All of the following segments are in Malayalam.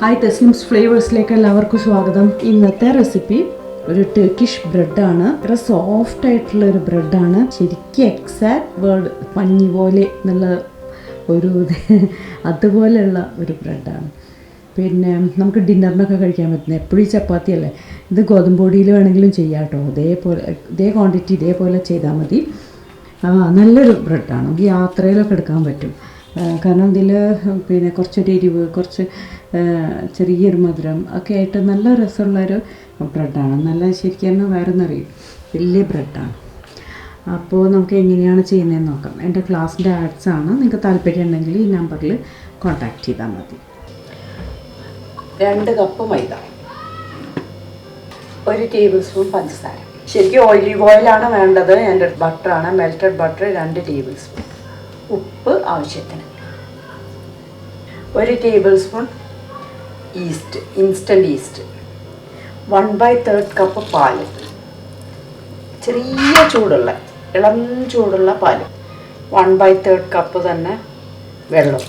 ഹായ് തെസ്നിംസ് ഫ്ലേവേഴ്സിലേക്ക് എല്ലാവർക്കും സ്വാഗതം. ഇന്നത്തെ റെസിപ്പി ഒരു ടർക്കിഷ് ബ്രെഡാണ്. വളരെ സോഫ്റ്റ് ആയിട്ടുള്ള ഒരു ബ്രെഡാണ്. ശരിക്കും എക്സാക്ട് വേർഡ് പഞ്ഞി പോലെ എന്നുള്ള ഒരു അതുപോലെയുള്ള ഒരു ബ്രെഡാണ്. പിന്നെ നമുക്ക് ഡിന്നറിനൊക്കെ കഴിക്കാൻ പറ്റുന്നത് എപ്പോഴും ചപ്പാത്തി അല്ലേ. ഇത് ഗോതമ്പ് പൊടിയിൽ വേണമെങ്കിലും ചെയ്യാം കേട്ടോ. ഇതേ ക്വാണ്ടിറ്റി ഇതേപോലെ ചെയ്താൽ മതി. നല്ലൊരു ബ്രെഡാണ്. നമുക്ക് യാത്രയിലൊക്കെ എടുക്കാൻ പറ്റും. കാരണം ഇതിൽ പിന്നെ കുറച്ചൊരു എരിവ്, കുറച്ച് ചെറിയൊരു മധുരം ഒക്കെ ആയിട്ട് നല്ല രസമുള്ളൊരു ബ്രെഡാണ്. നല്ല ശരിക്കും വേറെന്നറിയും വലിയ ബ്രെഡാണ്. അപ്പോൾ നമുക്ക് എങ്ങനെയാണ് ചെയ്യുന്നതെന്ന് നോക്കാം. എൻ്റെ ക്ലാസ്സിൻ്റെ ആഡ്സാണ്. നിങ്ങൾക്ക് താല്പര്യം ഉണ്ടെങ്കിൽ ഈ നമ്പറിൽ കോൺടാക്റ്റ് ചെയ്താൽ മതി. 2 കപ്പ് മൈദ, 1 ടേബിൾ സ്പൂൺ പഞ്ചസാര. ശരിക്കും ഓയിലീവ് ഓയിലാണ് വേണ്ടത്. എൻ്റെ ബട്ടറാണ്, മെൽറ്റഡ് ബട്ടർ 2 ടേബിൾ സ്പൂൺ. ഉപ്പ് ആവശ്യത്തിന്, 1 table spoon east, instant east, 1/3 cup പാല്, ചെറിയ ചൂടുള്ള ഇളം ചൂടുള്ള പാല്, 1/3 കപ്പ് തന്നെ വെള്ളം.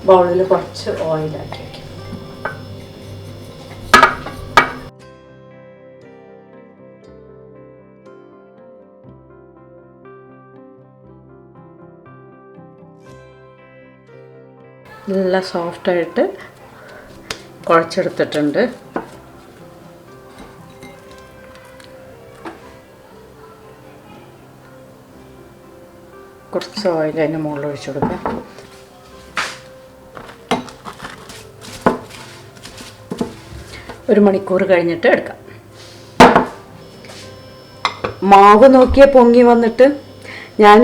ബൗളിൽ കുറച്ച് ഓയിലാക്കി വയ്ക്കും. നല്ല സോഫ്റ്റായിട്ട് കുഴച്ചെടുത്തിട്ടുണ്ട്. കുറച്ച് ഓയിൽ അതിന് മുകളിൽ ഒഴിച്ചു കൊടുക്കാം. ഒരു മണിക്കൂർ കഴിഞ്ഞിട്ട് എടുക്കാം. മാവ് നോക്കിയ പൊങ്ങി വന്നിട്ട് ഞാൻ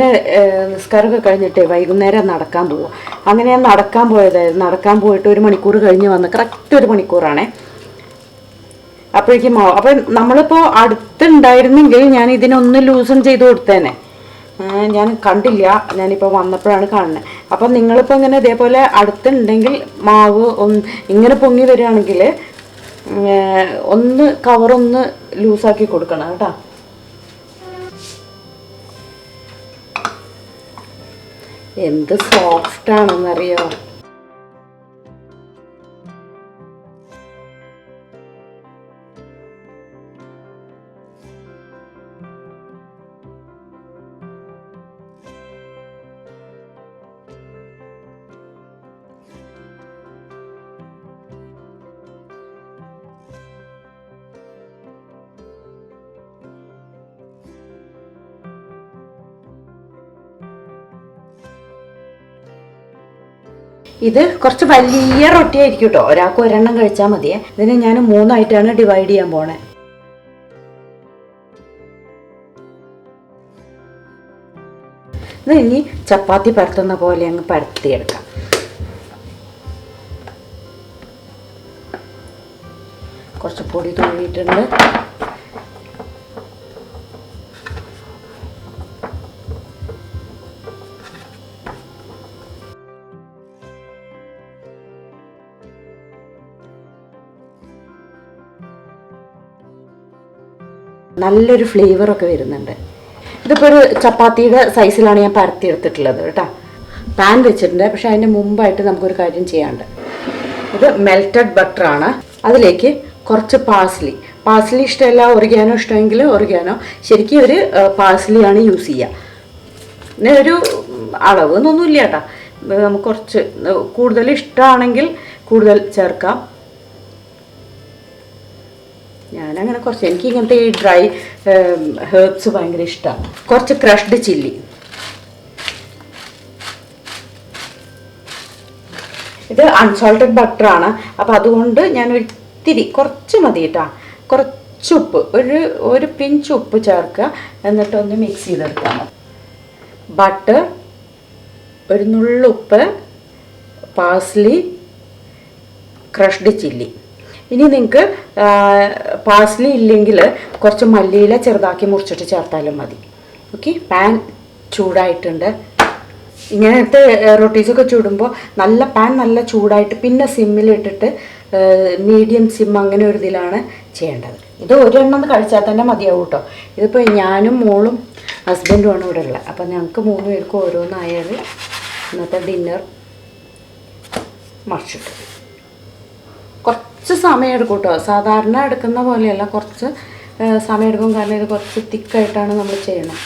നിസ്കാരമൊക്കെ കഴിഞ്ഞിട്ട് വൈകുന്നേരം നടക്കാൻ പോകും. അങ്ങനെ ഞാൻ നടക്കാൻ പോയതായിരുന്നു. നടക്കാൻ പോയിട്ട് 1 മണിക്കൂർ കഴിഞ്ഞ് വന്ന് കറക്റ്റ് 1 മണിക്കൂറാണേ. അപ്പോഴേക്കും മാവ് അപ്പം നമ്മളിപ്പോൾ അടുത്തുണ്ടായിരുന്നെങ്കിൽ ഞാൻ ഇതിനൊന്ന് ലൂസൺ ചെയ്ത് കൊടുത്തേനെ. ഞാൻ കണ്ടില്ല, ഞാനിപ്പോൾ വന്നപ്പോഴാണ് കാണുന്നത്. അപ്പം നിങ്ങളിപ്പോൾ ഇങ്ങനെ ഇതേപോലെ അടുത്തുണ്ടെങ്കിൽ മാവ് ഇങ്ങനെ പൊങ്ങി വരികയാണെങ്കിൽ ഒന്ന് കവറൊന്ന് ലൂസാക്കി കൊടുക്കണം കേട്ടോ. എന്ത് സോഫ്റ്റാണെന്നറിയോ. ഇത് കുറച്ച് വലിയ റൊട്ടി ആയിരിക്കും കേട്ടോ. ഒരാൾക്ക് 1 എണ്ണം കഴിച്ചാൽ മതിയേ. ഇതിനെ ഞാൻ 3 ആയിട്ടാണ് ഡിവൈഡ് ചെയ്യാൻ പോണേ. ഇത് ഇനി ചപ്പാത്തി പരത്തുന്ന പോലെ അങ്ങ് പരത്തിയെടുക്കാം. കുറച്ച് പൊടി തൂവിയിട്ടുണ്ട്. നല്ലൊരു ഫ്ലേവറൊക്കെ വരുന്നുണ്ട്. ഇതിപ്പോൾ ഒരു ചപ്പാത്തിയുടെ സൈസിലാണ് ഞാൻ പരത്തിയെടുത്തിട്ടുള്ളത് കേട്ടോ. പാൻ വെച്ചിട്ടുണ്ട്. പക്ഷേ അതിൻ്റെ മുമ്പായിട്ട് നമുക്കൊരു കാര്യം ചെയ്യാണ്ട്. ഇത് മെൽറ്റഡ് ബട്ടറാണ്. അതിലേക്ക് കുറച്ച് പാഴ്സ്ലി ഇഷ്ടമല്ല, ഒറിഗാനോ ഇഷ്ടമെങ്കിൽ ഒറിഗാനോ. ശരിക്കും ഒരു പാഴ്സ്ലിയാണ് യൂസ് ചെയ്യുക. പിന്നെ ഒരു അളവ് എന്നൊന്നുമില്ല കേട്ടോ. നമുക്ക് കുറച്ച് കൂടുതൽ ഇഷ്ടമാണെങ്കിൽ കൂടുതൽ ചേർക്കാം. ഞാനങ്ങനെ കുറച്ച്, എനിക്ക് ഇങ്ങനത്തെ ഈ ഡ്രൈ ഹെർബ്സ് ഭയങ്കര ഇഷ്ടമാണ്. കുറച്ച് ക്രഷ്ഡ് ചില്ലി. ഇത് അൺസോൾട്ടഡ് ബട്ടറാണ്. അപ്പോൾ അതുകൊണ്ട് ഞാൻ ഒരിത്തിരി കുറച്ച് മതി കേട്ടോ. കുറച്ച് ഉപ്പ്, ഒരു പിഞ്ച് ഉപ്പ് ചേർക്കുക. എന്നിട്ടൊന്ന് മിക്സ് ചെയ്തെടുക്കാം. ബട്ടർ, ഒരു നുള്ളുപ്പ്, പാഴ്സ്ലി, ക്രഷ്ഡ് ചില്ലി. ഇനി നിങ്ങൾക്ക് പാഴ്സ്ലി ഇല്ലെങ്കിൽ കുറച്ച് മല്ലിയില ചെറുതാക്കി മുറിച്ചിട്ട് ചേർത്താലും മതി. ഓക്കെ. പാൻ ചൂടായിട്ടുണ്ട്. ഇങ്ങനത്തെ റൊട്ടീസൊക്കെ ചൂടുമ്പോൾ പാൻ നല്ല ചൂടായിട്ട് പിന്നെ സിമ്മിലിട്ടിട്ട് മീഡിയം സിം അങ്ങനെ ഒരു ഇതിലാണ് ചെയ്യേണ്ടത്. ഇത് ഒരെണ്ണം കഴിച്ചാൽ തന്നെ മതിയാവും കേട്ടോ. ഇതിപ്പോൾ ഞാനും മോളും ഹസ്ബൻഡുമാണ് ഇവിടെ ഉള്ളത്. അപ്പോൾ ഞങ്ങൾക്ക് 3 പേർക്കും ഓരോന്നായാൽ ഇന്നത്തെ ഡിന്നർ മറിച്ചിട്ട് കുറച്ച് സമയം എടുക്കും കേട്ടോ. സാധാരണ എടുക്കുന്ന പോലെയല്ല, കുറച്ച് സമയം എടുക്കും. കാരണം ഇത് കുറച്ച് തിക്കായിട്ടാണ് നമ്മൾ ചെയ്യണം.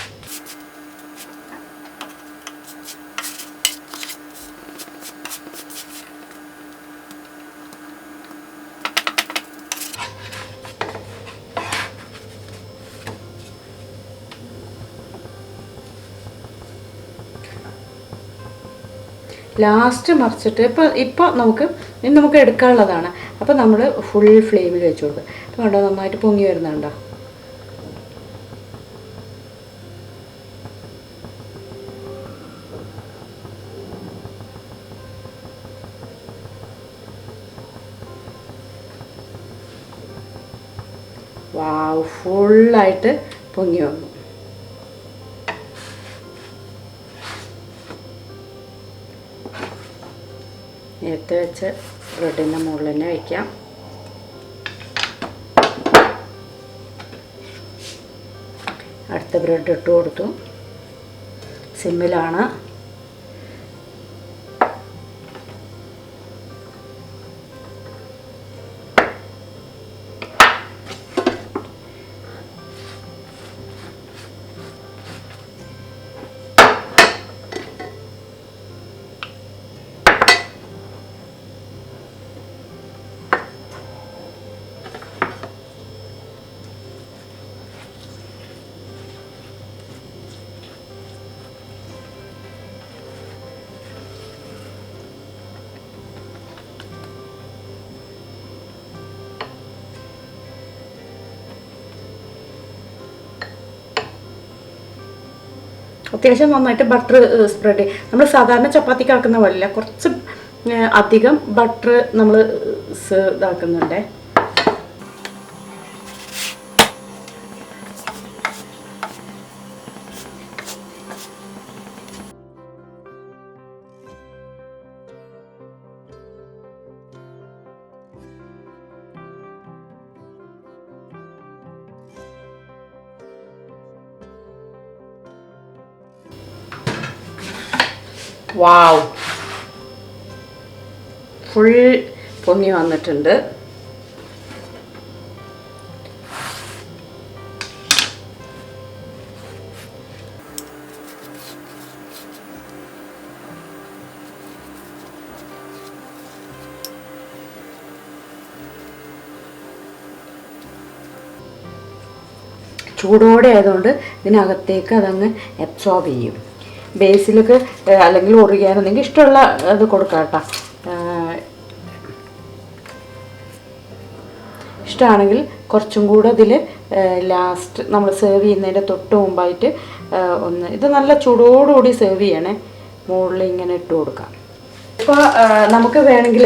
ലാസ്റ്റ് മറിച്ചിട്ട് ഇപ്പോൾ നമുക്ക് എടുക്കാനുള്ളതാണ്. അപ്പോൾ നമ്മൾ ഫുൾ ഫ്ലെയിമിൽ വെച്ച് കൊടുക്കുക. അപ്പോൾ കണ്ടോ നന്നായിട്ട് പൊങ്ങി വരുന്നുണ്ടോ. വാവ്, ഫുള്ളായിട്ട് പൊങ്ങി വന്നു. നേരത്തെ വെച്ച് ബ്രെഡിൻ്റെ മുകളിൽ തന്നെ വയ്ക്കാം. അടുത്ത ബ്രെഡ് ഇട്ട് കൊടുത്തു. സിമ്മിലാണ്. അത്യാവശ്യം നന്നായിട്ട് ബട്ടർ സ്പ്രെഡ് ചെയ്യും. നമ്മൾ സാധാരണ ചപ്പാത്തിക്ക് ആക്കുന്ന പോലെയല്ല, കുറച്ച് അധികം ബട്ടർ നമ്മൾ ഇതാക്കുന്നുണ്ട്. വാവ്, ഫുൾ പൊങ്ങി വന്നിട്ടുണ്ട്. ചൂടോടെ ആയതുകൊണ്ട് ഇതിനകത്തേക്ക് അതങ്ങ് അബ്സോർബ് ചെയ്യും. ബേസിലൊക്കെ അല്ലെങ്കിൽ ഒറിയാനോ നിങ്ങൾക്ക് ഇഷ്ടമുള്ള ഇത് കൊടുക്കാം കേട്ടോ. ഇഷ്ടമാണെങ്കിൽ കുറച്ചും കൂടെ ഇതിൽ ലാസ്റ്റ് നമ്മൾ സെർവ് ചെയ്യുന്നതിൻ്റെ തൊട്ട് മുമ്പായിട്ട് ഇത് നല്ല ചൂടോടുകൂടി സെർവ് ചെയ്യണേ. മുകളിൽ ഇങ്ങനെ ഇട്ട് കൊടുക്കാം. ഇപ്പോൾ നമുക്ക് വേണമെങ്കിൽ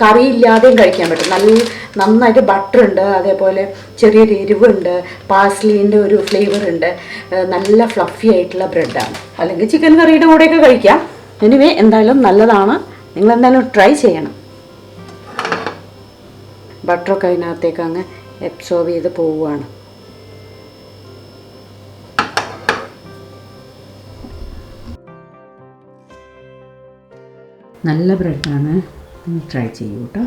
കറി ഇല്ലാതെയും കഴിക്കാൻ പറ്റും. നന്നായിട്ട് ബട്ടർ ഉണ്ട്, അതേപോലെ ചെറിയൊരു എരിവുണ്ട്, പാഴ്സ്ലീൻ്റെ ഒരു ഫ്ലേവർ ഉണ്ട്. നല്ല ഫ്ലഫി ആയിട്ടുള്ള ബ്രെഡാണ്. അല്ലെങ്കിൽ ചിക്കൻ കറിയുടെ കൂടെയൊക്കെ കഴിക്കാം. എനിവേ എന്തായാലും നല്ലതാണ്, നിങ്ങളെന്തായാലും ട്രൈ ചെയ്യണം. ബട്ടറൊക്കെ അതിനകത്തേക്ക് അങ്ങ് അബ്സോർബ് ചെയ്ത് പോവുകയാണ്. നല്ല ബ്രെഡാണ്, ട്രൈ ചെയ്യൂ കേട്ടോ.